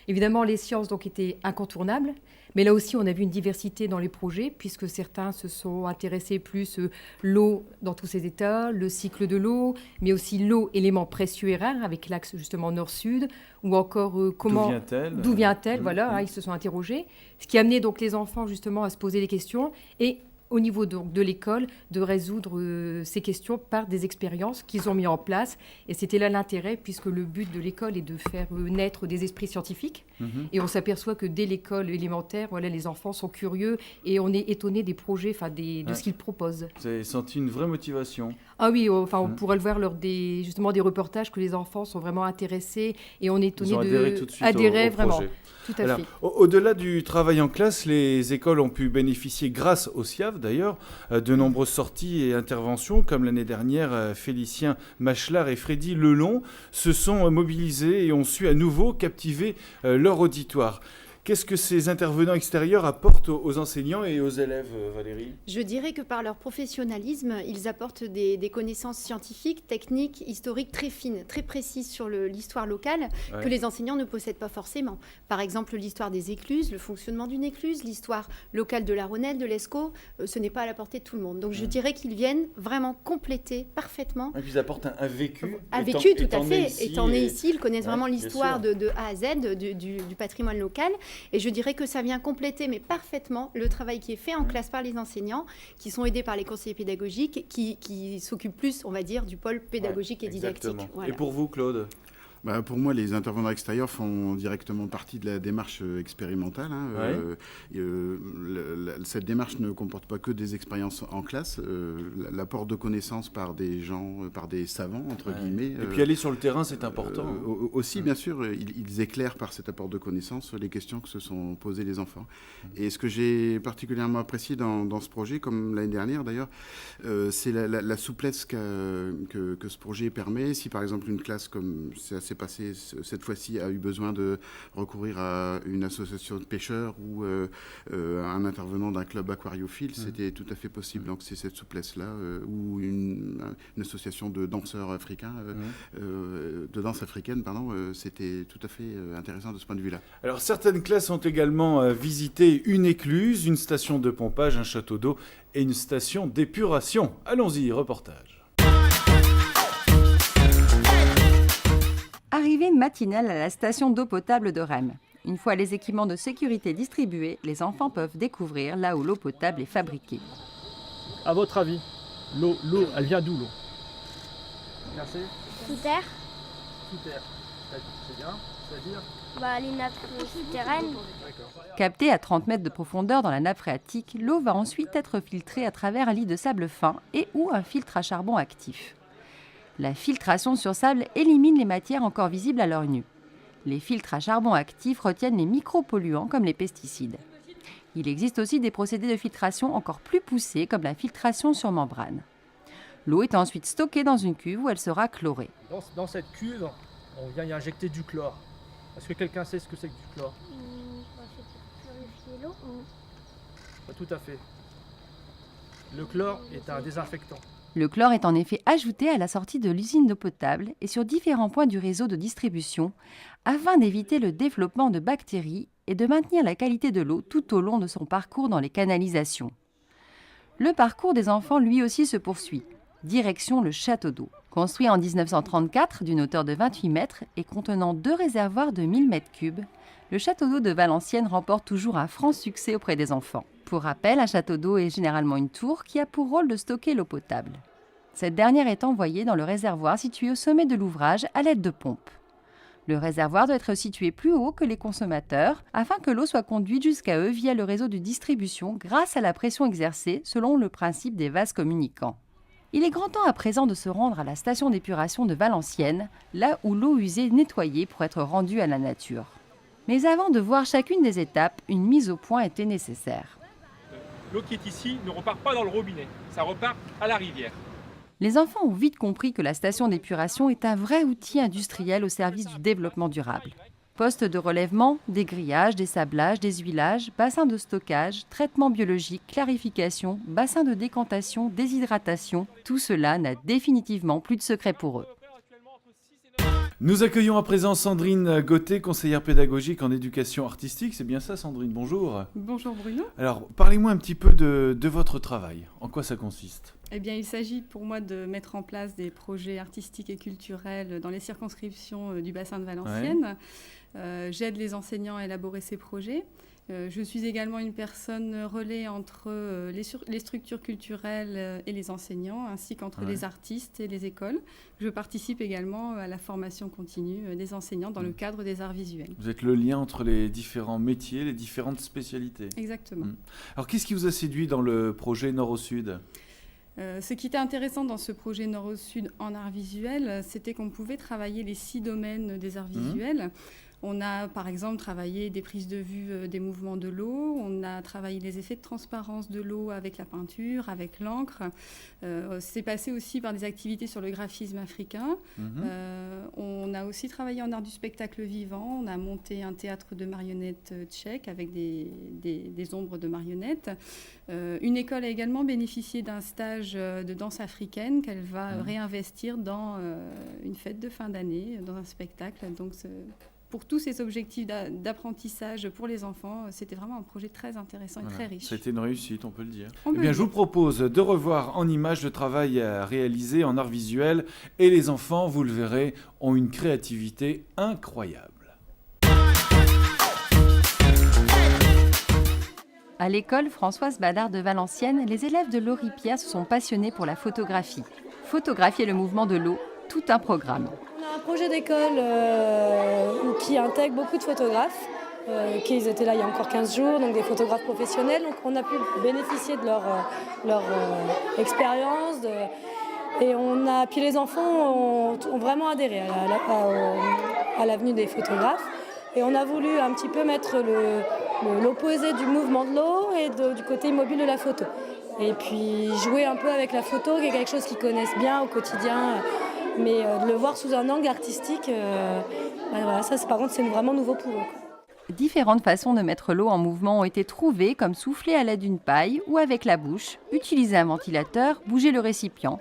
Évidemment, les sciences donc, étaient incontournables. Mais là aussi, on a vu une diversité dans les projets, puisque certains se sont intéressés plus l'eau dans tous ses états, le cycle de l'eau, mais aussi l'eau, élément précieux et rare, avec l'axe justement nord-sud, ou encore comment... D'où vient-elle Voilà, hein, ils se sont interrogés. Ce qui a amené donc les enfants justement à se poser des questions et au niveau donc, de l'école, de résoudre ces questions par des expériences qu'ils ont mis en place. Et c'était là l'intérêt, puisque le but de l'école est de faire naître des esprits scientifiques. Et on s'aperçoit que dès l'école élémentaire, voilà, les enfants sont curieux et on est étonné des projets, de ce qu'ils proposent. Vous avez senti une vraie motivation ? Ah oui, on pourrait le voir lors des reportages que les enfants sont vraiment intéressés et on est étonné d'adhérer au vraiment. Projet. Tout à fait. Au-delà du travail en classe, les écoles ont pu bénéficier, grâce au SIAV d'ailleurs, de nombreuses sorties et interventions, comme l'année dernière, Félicien Machelard et Freddy Lelon se sont mobilisés et ont su à nouveau captiver leur auditoire. Qu'est-ce que ces intervenants extérieurs apportent aux enseignants et aux élèves, Valérie ? Je dirais que par leur professionnalisme, ils apportent des connaissances scientifiques, techniques, historiques très fines, très précises sur l'histoire locale que les enseignants ne possèdent pas forcément. Par exemple, l'histoire des écluses, le fonctionnement d'une écluse, l'histoire locale de la Rhônelle, de l'Escaut, ce n'est pas à la portée de tout le monde. Donc je dirais qu'ils viennent vraiment compléter parfaitement. Et puis ils apportent un vécu. Un vécu, tout à fait. Étant nés ici, ils connaissent vraiment l'histoire de A à Z du patrimoine local. Et je dirais que ça vient compléter, mais parfaitement, le travail qui est fait en classe par les enseignants, qui sont aidés par les conseillers pédagogiques, qui s'occupent plus, on va dire, du pôle pédagogique et didactique. Voilà. Et pour vous, Claude ? Pour moi, les intervenants extérieurs font directement partie de la démarche expérimentale. Cette démarche ne comporte pas que des expériences en classe. L'apport de connaissances par des gens, par des savants, entre guillemets. Et puis aller sur le terrain, c'est important. Aussi, bien sûr, ils éclairent par cet apport de connaissances les questions que se sont posées les enfants. Et ce que j'ai particulièrement apprécié dans ce projet, comme l'année dernière d'ailleurs, c'est la souplesse que ce projet permet. Si par exemple une classe, comme c'est assez passé cette fois-ci, a eu besoin de recourir à une association de pêcheurs ou un intervenant d'un club aquariophile, c'était tout à fait possible. Donc c'est cette souplesse-là, ou une association de danseurs africains, de danse africaine, c'était tout à fait intéressant de ce point de vue-là. Alors certaines classes ont également visité une écluse, une station de pompage, un château d'eau et une station d'épuration. Allons-y, reportage. Arrivée matinale à la station d'eau potable de Rem. Une fois les équipements de sécurité distribués, les enfants peuvent découvrir là où l'eau potable est fabriquée. À votre avis, l'eau, elle vient d'où l'eau ? Merci. Sous terre. Sous terre. C'est bien, c'est-à-dire ? Les nappes souterraines. Captée à 30 mètres de profondeur dans la nappe phréatique, l'eau va ensuite être filtrée à travers un lit de sable fin et ou un filtre à charbon actif. La filtration sur sable élimine les matières encore visibles à l'œil nu. Les filtres à charbon actif retiennent les micropolluants comme les pesticides. Il existe aussi des procédés de filtration encore plus poussés comme la filtration sur membrane. L'eau est ensuite stockée dans une cuve où elle sera chlorée. Dans cette cuve, on vient y injecter du chlore. Est-ce que quelqu'un sait ce que c'est que du chlore ? C'est pour purifier l'eau. Pas tout à fait. Le chlore est un désinfectant. Le chlore est en effet ajouté à la sortie de l'usine d'eau potable et sur différents points du réseau de distribution afin d'éviter le développement de bactéries et de maintenir la qualité de l'eau tout au long de son parcours dans les canalisations. Le parcours des enfants lui aussi se poursuit. Direction le château d'eau. Construit en 1934 d'une hauteur de 28 mètres et contenant 2 réservoirs de 1000 mètres cubes, le château d'eau de Valenciennes remporte toujours un franc succès auprès des enfants. Pour rappel, un château d'eau est généralement une tour qui a pour rôle de stocker l'eau potable. Cette dernière est envoyée dans le réservoir situé au sommet de l'ouvrage à l'aide de pompes. Le réservoir doit être situé plus haut que les consommateurs afin que l'eau soit conduite jusqu'à eux via le réseau de distribution grâce à la pression exercée selon le principe des vases communicants. Il est grand temps à présent de se rendre à la station d'épuration de Valenciennes, là où l'eau usée est nettoyée pour être rendue à la nature. Mais avant de voir chacune des étapes, une mise au point était nécessaire. L'eau qui est ici ne repart pas dans le robinet, ça repart à la rivière. Les enfants ont vite compris que la station d'épuration est un vrai outil industriel au service du développement durable. Postes de relèvement, des grillages, des sablages, des huilages, bassins de stockage, traitement biologique, clarification, bassins de décantation, déshydratation, tout cela n'a définitivement plus de secret pour eux. Nous accueillons à présent Sandrine Gauthier, conseillère pédagogique en éducation artistique. C'est bien ça, Sandrine? Bonjour. Bonjour Bruno. Alors, parlez-moi un petit peu de votre travail. En quoi ça consiste? Eh bien, il s'agit pour moi de mettre en place des projets artistiques et culturels dans les circonscriptions du bassin de Valenciennes. Ouais. J'aide les enseignants à élaborer ces projets. Je suis également une personne relais entre les structures culturelles et les enseignants, ainsi qu'entre les artistes et les écoles. Je participe également à la formation continue des enseignants dans le cadre des arts visuels. Vous êtes le lien entre les différents métiers, les différentes spécialités. Exactement. Alors, qu'est-ce qui vous a séduit dans le projet Nord au Sud ? Ce qui était intéressant dans ce projet Nord au Sud en arts visuels, c'était qu'on pouvait travailler les 6 domaines des arts visuels. On a par exemple travaillé des prises de vue des mouvements de l'eau, on a travaillé les effets de transparence de l'eau avec la peinture, avec l'encre. C'est passé aussi par des activités sur le graphisme africain. On a aussi travaillé en art du spectacle vivant. On a monté un théâtre de marionnettes tchèque avec des ombres de marionnettes. Une école a également bénéficié d'un stage de danse africaine qu'elle va réinvestir dans une fête de fin d'année, dans un spectacle. Donc, pour tous ces objectifs d'apprentissage pour les enfants, c'était vraiment un projet très intéressant et très riche. C'était une réussite, on peut le dire. Je vous propose de revoir en images le travail réalisé en art visuel. Et les enfants, vous le verrez, ont une créativité incroyable. À l'école Françoise Ballard de Valenciennes, les élèves de Loripia se sont passionnés pour la photographie. Photographier le mouvement de l'eau, tout un programme. On a un projet d'école qui intègre beaucoup de photographes, qui étaient là il y a encore 15 jours, donc des photographes professionnels. Donc on a pu bénéficier de leur expérience. Puis les enfants ont vraiment adhéré à l'avenue des photographes. Et on a voulu un petit peu mettre l'opposé du mouvement de l'eau et du côté immobile de la photo. Et puis jouer un peu avec la photo, qui est quelque chose qu'ils connaissent bien au quotidien. Mais de le voir sous un angle artistique, ça par contre c'est vraiment nouveau pour eux. Différentes façons de mettre l'eau en mouvement ont été trouvées, comme souffler à l'aide d'une paille ou avec la bouche, utiliser un ventilateur, bouger le récipient,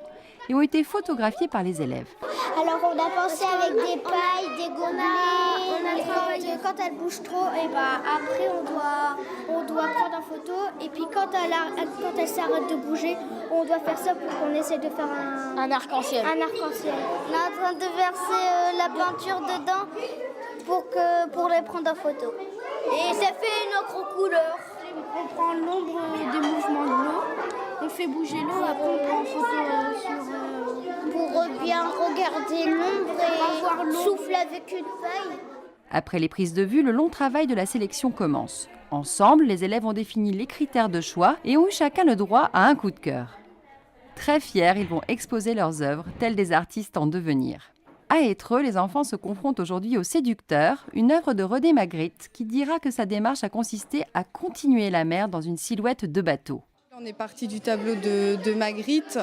et ont été photographiées par les élèves. Alors on a pensé avec des pailles, des gobelets, quand elle bouge trop, après on doit prendre en photo, et puis quand elle s'arrête de bouger, on doit faire ça pour qu'on essaie de faire un arc-en-ciel. On est en train de verser la peinture dedans pour les prendre en photo. Et ça fait une autre couleur. On prend l'ombre des mouvements de l'eau, on fait bouger l'eau, après on prend en photo pour bien regarder l'ombre et voir l'eau. Souffle avec une paille. Après les prises de vue, le long travail de la sélection commence. Ensemble, les élèves ont défini les critères de choix et ont eu chacun le droit à un coup de cœur. Très fiers, ils vont exposer leurs œuvres, tels des artistes en devenir. À Étreux, les enfants se confrontent aujourd'hui au Séducteur, une œuvre de René Magritte qui dira que sa démarche a consisté à continuer la mer dans une silhouette de bateau. On est parti du tableau de Magritte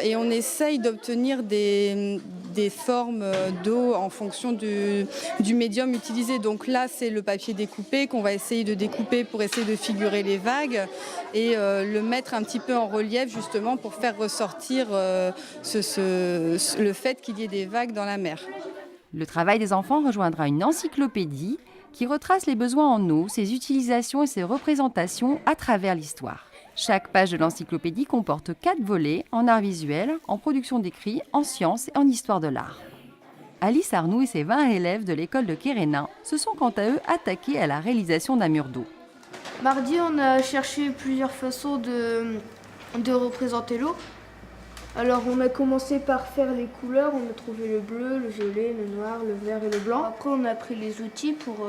et on essaye d'obtenir des formes d'eau en fonction du médium utilisé. Donc là, c'est le papier découpé qu'on va essayer de découper pour essayer de figurer les vagues et le mettre un petit peu en relief justement pour faire ressortir le fait qu'il y ait des vagues dans la mer. Le travail des enfants rejoindra une encyclopédie qui retrace les besoins en eau, ses utilisations et ses représentations à travers l'histoire. Chaque page de l'encyclopédie comporte 4 volets en art visuel, en production d'écrit, en sciences et en histoire de l'art. Alice Arnoux et ses 20 élèves de l'école de Kérénin se sont quant à eux attaqués à la réalisation d'un mur d'eau. Mardi, on a cherché plusieurs façons de représenter l'eau. Alors on a commencé par faire les couleurs, on a trouvé le bleu, le violet, le noir, le vert et le blanc. Après on a pris les outils pour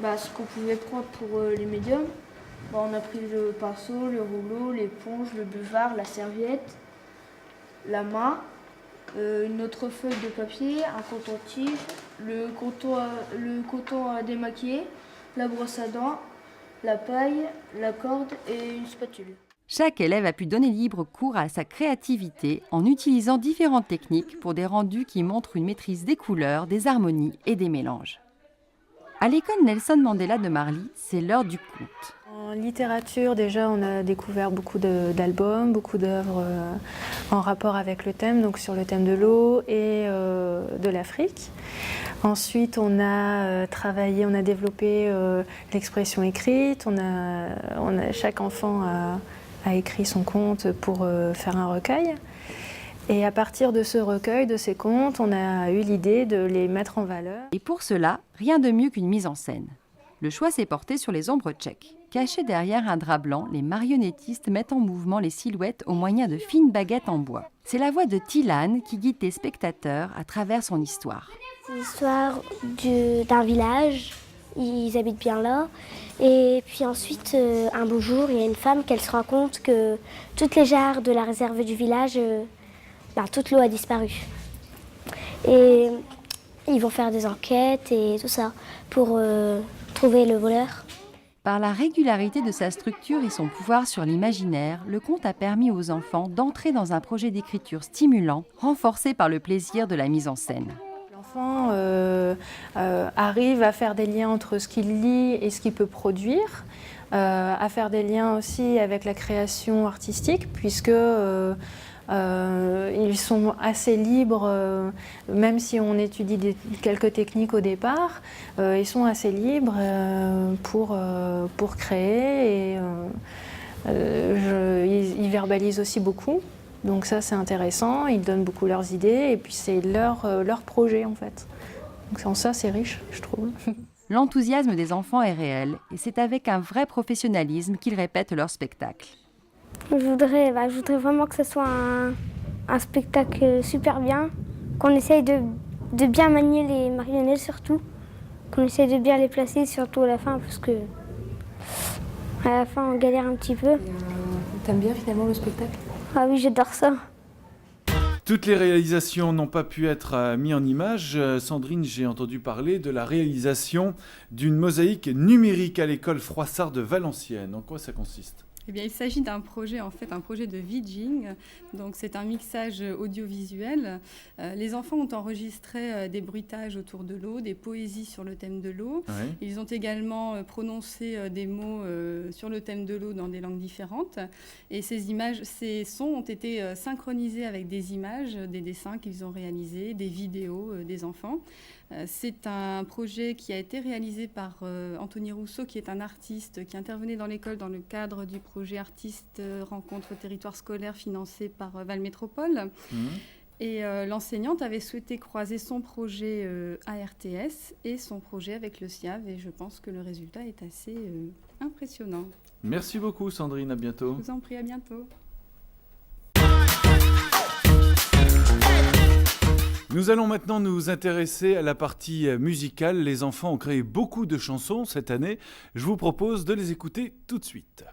ce qu'on pouvait prendre pour les médiums. On a pris le pinceau, le rouleau, l'éponge, le buvard, la serviette, la main, une autre feuille de papier, un coton-tige, le coton à démaquiller, la brosse à dents, la paille, la corde et une spatule. Chaque élève a pu donner libre cours à sa créativité en utilisant différentes techniques pour des rendus qui montrent une maîtrise des couleurs, des harmonies et des mélanges. À l'école Nelson Mandela de Marly, c'est l'heure du conte. En littérature, déjà, on a découvert beaucoup d'albums, beaucoup d'œuvres en rapport avec le thème, donc sur le thème de l'eau et de l'Afrique. Ensuite, on a développé l'expression écrite. Chaque enfant a écrit son conte pour faire un recueil. Et à partir de ce recueil, de ces contes, on a eu l'idée de les mettre en valeur. Et pour cela, rien de mieux qu'une mise en scène. Le choix s'est porté sur les ombres tchèques. Cachés derrière un drap blanc, les marionnettistes mettent en mouvement les silhouettes au moyen de fines baguettes en bois. C'est la voix de Tilan qui guide les spectateurs à travers son histoire. C'est l'histoire d'un village, ils habitent bien là. Et puis ensuite, un beau jour, il y a une femme qu'elle se rend compte que toutes les jarres de la réserve du village, toute l'eau a disparu. Et ils vont faire des enquêtes et tout ça pour trouver le voleur. Par la régularité de sa structure et son pouvoir sur l'imaginaire, le conte a permis aux enfants d'entrer dans un projet d'écriture stimulant, renforcé par le plaisir de la mise en scène. L'enfant arrive à faire des liens entre ce qu'il lit et ce qu'il peut produire, à faire des liens aussi avec la création artistique, puisque ils sont assez libres, même si on étudie quelques techniques au départ, ils sont assez libres pour créer et ils verbalisent aussi beaucoup. Donc ça c'est intéressant, ils donnent beaucoup leurs idées et puis c'est leur projet en fait. Donc en ça c'est riche je trouve. L'enthousiasme des enfants est réel et c'est avec un vrai professionnalisme qu'ils répètent leur spectacle. Je voudrais vraiment que ce soit un spectacle super bien, qu'on essaye de bien manier les marionnettes surtout, qu'on essaye de bien les placer surtout à la fin parce que à la fin on galère un petit peu. T'aimes bien finalement le spectacle ? Ah oui, j'adore ça. Toutes les réalisations n'ont pas pu être mises en image. Sandrine, j'ai entendu parler de la réalisation d'une mosaïque numérique à l'école Froissart de Valenciennes. En quoi ça consiste ? Eh bien, il s'agit d'un projet, un projet de vidging. Donc, c'est un mixage audiovisuel. Les enfants ont enregistré des bruitages autour de l'eau, des poésies sur le thème de l'eau. Oui. Ils ont également prononcé des mots sur le thème de l'eau dans des langues différentes. Et ces sons ont été synchronisés avec des images, des dessins qu'ils ont réalisés, des vidéos des enfants. C'est un projet qui a été réalisé par Anthony Rousseau, qui est un artiste qui intervenait dans l'école dans le cadre du projet Artistes Rencontre Territoire Scolaire financé par Valmétropole. Et l'enseignante avait souhaité croiser son projet ARTS et son projet avec le SIAV et je pense que le résultat est assez impressionnant. Merci beaucoup Sandrine, à bientôt. Je vous en prie, à bientôt. Nous allons maintenant nous intéresser à la partie musicale. Les enfants ont créé beaucoup de chansons cette année. Je vous propose de les écouter tout de suite.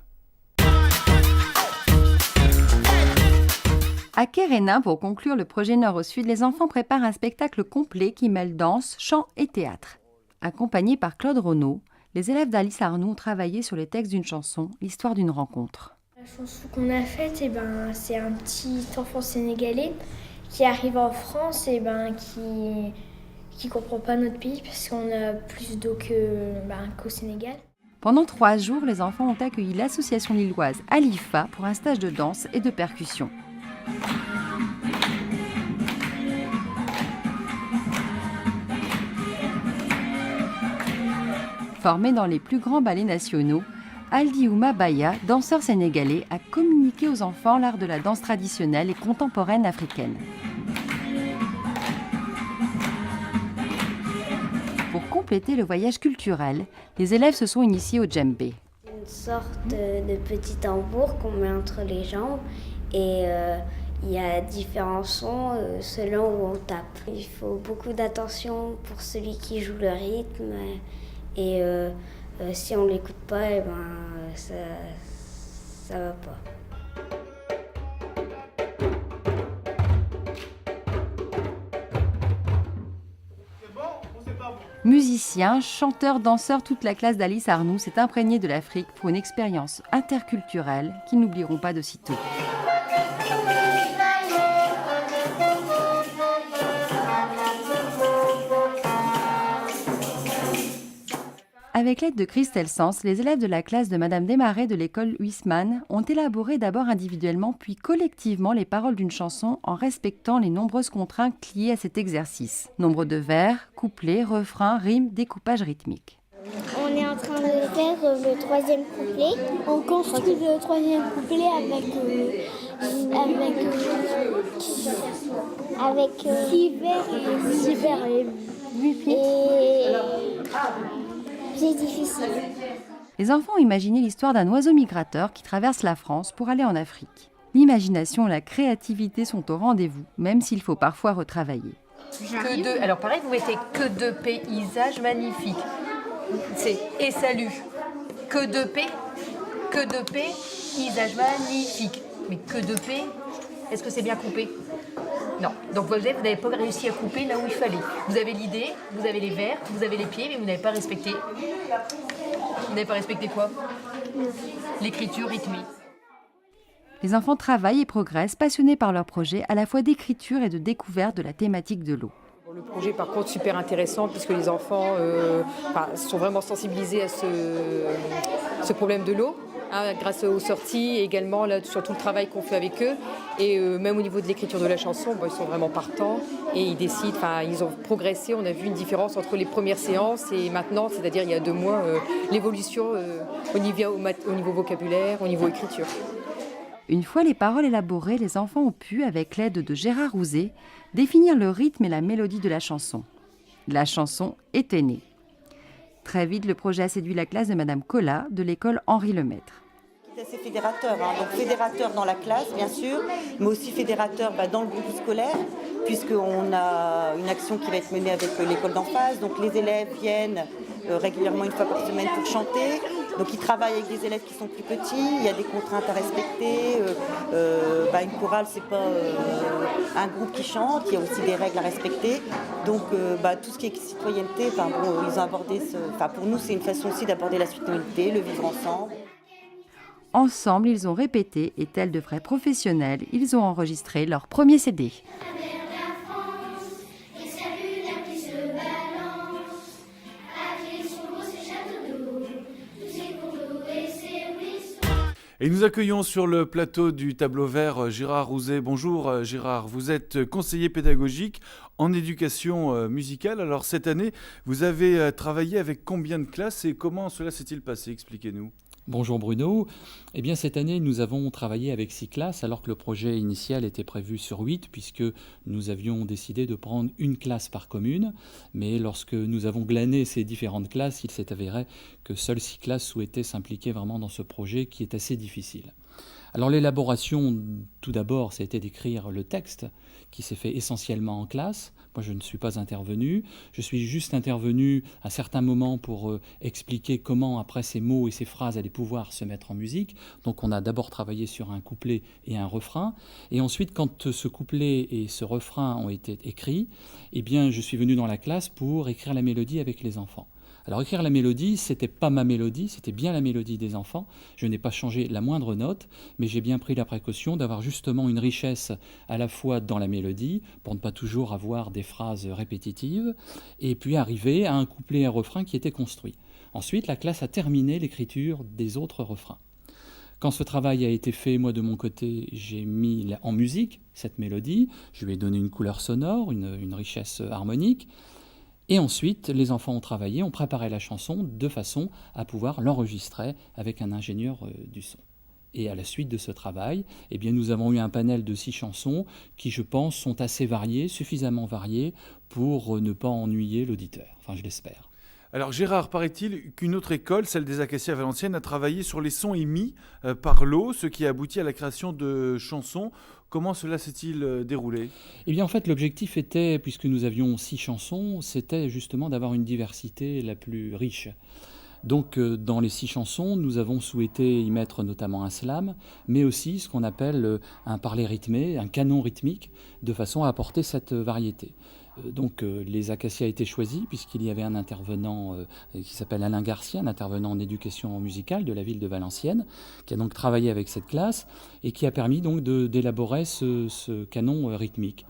À Kérénin, pour conclure le projet Nord au Sud, les enfants préparent un spectacle complet qui mêle danse, chant et théâtre. Accompagnés par Claude Renaud, les élèves d'Alice Arnoux ont travaillé sur les textes d'une chanson, l'histoire d'une rencontre. La chanson qu'on a faite, c'est un petit enfant sénégalais qui arrive en France et qui comprend pas notre pays parce qu'on a plus d'eau qu'au Sénégal. Pendant 3 jours, les enfants ont accueilli l'association lilloise Alifa pour un stage de danse et de percussion. Formé dans les plus grands ballets nationaux, Aldi Ouma Baya, danseur sénégalais, a communiqué aux enfants l'art de la danse traditionnelle et contemporaine africaine. Pour compléter le voyage culturel, les élèves se sont initiés au djembé. Une sorte de petit tambour qu'on met entre les jambes et il y a différents sons selon où on tape. Il faut beaucoup d'attention pour celui qui joue le rythme et si on ne l'écoute pas, ça va pas. Musiciens, chanteurs, danseurs, toute la classe d'Alice Arnoux s'est imprégnée de l'Afrique pour une expérience interculturelle qu'ils n'oublieront pas de sitôt. Avec l'aide de Christelle Sens, les élèves de la classe de Madame Desmarais de l'école Huisman ont élaboré d'abord individuellement puis collectivement les paroles d'une chanson en respectant les nombreuses contraintes liées à cet exercice. Nombre de vers, couplets, refrains, rimes, découpage rythmique. On est en train de faire le 3e couplet. On construit le 3e couplet avec 6 vers et 8 pieds. C'est difficile. Les enfants ont imaginé l'histoire d'un oiseau migrateur qui traverse la France pour aller en Afrique. L'imagination et la créativité sont au rendez-vous, même s'il faut parfois retravailler. Alors pareil, vous mettez que de paysages magnifiques. C'est et salut. Que de paysages magnifiques. Mais que de paix, est-ce que c'est bien coupé? Non. Donc vous n'avez pas réussi à couper là où il fallait. Vous avez l'idée, vous avez les vers, vous avez les pieds, mais vous n'avez pas respecté. Vous n'avez pas respecté quoi? L'écriture rythmée. Les enfants travaillent et progressent, passionnés par leur projet, à la fois d'écriture et de découverte de la thématique de l'eau. Le projet, par contre, super intéressant puisque les enfants sont vraiment sensibilisés à ce problème de l'eau. Grâce aux sorties et également là, sur tout le travail qu'on fait avec eux. Et même au niveau de l'écriture de la chanson, ils sont vraiment partants et ils décident, ils ont progressé. On a vu une différence entre les premières séances et maintenant, c'est-à-dire il y a 2 mois, l'évolution au niveau vocabulaire, au niveau écriture. Une fois les paroles élaborées, les enfants ont pu, avec l'aide de Gérard Rouzet, définir le rythme et la mélodie de la chanson. La chanson était née. Très vite, le projet a séduit la classe de Madame Collat de l'école Henri Lemaître. C'est assez fédérateur, donc fédérateur dans la classe bien sûr, mais aussi fédérateur dans le groupe scolaire, puisqu'on a une action qui va être menée avec l'école d'en face, donc les élèves viennent régulièrement 1 fois par semaine pour chanter, donc ils travaillent avec des élèves qui sont plus petits, il y a des contraintes à respecter, une chorale c'est pas un groupe qui chante, il y a aussi des règles à respecter, donc tout ce qui est citoyenneté, ils ont abordé pour nous c'est une façon aussi d'aborder la citoyenneté, le vivre ensemble. Ensemble, ils ont répété et tels de vrais professionnels, ils ont enregistré leur premier CD. Et nous accueillons sur le plateau du Tableau Vert Gérard Rouzet. Bonjour Gérard, vous êtes conseiller pédagogique en éducation musicale. Alors cette année, vous avez travaillé avec combien de classes et comment cela s'est-il passé? Expliquez-nous. Bonjour Bruno. Eh bien cette année, nous avons travaillé avec 6 classes alors que le projet initial était prévu sur 8 puisque nous avions décidé de prendre 1 classe par commune. Mais lorsque nous avons glané ces différentes classes, il s'est avéré que seules 6 classes souhaitaient s'impliquer vraiment dans ce projet qui est assez difficile. Alors l'élaboration, tout d'abord, c'était d'écrire le texte qui s'est fait essentiellement en classe. Moi, je ne suis pas intervenu. Je suis juste intervenu à certains moments pour expliquer comment, après, ces mots et ces phrases allaient pouvoir se mettre en musique. Donc, on a d'abord travaillé sur un couplet et un refrain. Et ensuite, quand ce couplet et ce refrain ont été écrits, eh bien, je suis venu dans la classe pour écrire la mélodie avec les enfants. Alors écrire la mélodie, c'était pas ma mélodie, c'était bien la mélodie des enfants. Je n'ai pas changé la moindre note, mais j'ai bien pris la précaution d'avoir justement une richesse à la fois dans la mélodie, pour ne pas toujours avoir des phrases répétitives, et puis arriver à un couplet et un refrain qui étaient construits. Ensuite, la classe a terminé l'écriture des autres refrains. Quand ce travail a été fait, moi de mon côté, j'ai mis en musique cette mélodie, je lui ai donné une couleur sonore, une richesse harmonique, et ensuite les enfants ont travaillé, ont préparé la chanson de façon à pouvoir l'enregistrer avec un ingénieur du son. Et à la suite de ce travail, eh bien, nous avons eu un panel de 6 chansons qui, je pense, sont assez variées, suffisamment variées pour ne pas ennuyer l'auditeur, enfin je l'espère. Alors Gérard, paraît-il qu'une autre école, celle des Acacias à Valenciennes, a travaillé sur les sons émis par l'eau, ce qui a abouti à la création de chansons. Comment cela s'est-il déroulé ? Eh bien en fait l'objectif était, puisque nous avions 6 chansons, c'était justement d'avoir une diversité la plus riche. Donc dans les 6 chansons, nous avons souhaité y mettre notamment un slam, mais aussi ce qu'on appelle un parler rythmé, un canon rythmique, de façon à apporter cette variété. Donc les Acacias étaient choisis puisqu'il y avait un intervenant qui s'appelle Alain Garcia, un intervenant en éducation musicale de la ville de Valenciennes, qui a donc travaillé avec cette classe et qui a permis donc d'élaborer ce canon rythmique.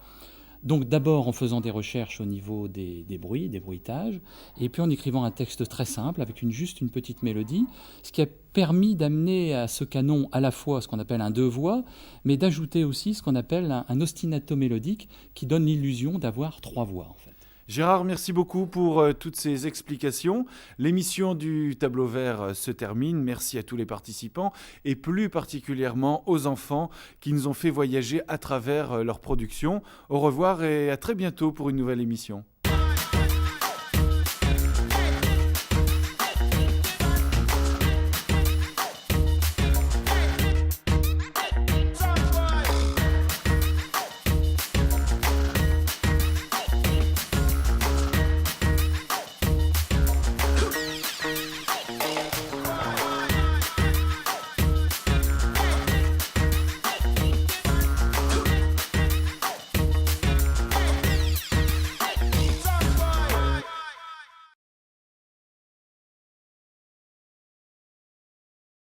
Donc d'abord en faisant des recherches au niveau des bruits, des bruitages, et puis en écrivant un texte très simple avec juste une petite mélodie, ce qui a permis d'amener à ce canon à la fois ce qu'on appelle un 2 voix, mais d'ajouter aussi ce qu'on appelle un ostinato mélodique qui donne l'illusion d'avoir 3 voix en fait. Gérard, merci beaucoup pour toutes ces explications. L'émission du Tableau Vert se termine. Merci à tous les participants et plus particulièrement aux enfants qui nous ont fait voyager à travers leur production. Au revoir et à très bientôt pour une nouvelle émission.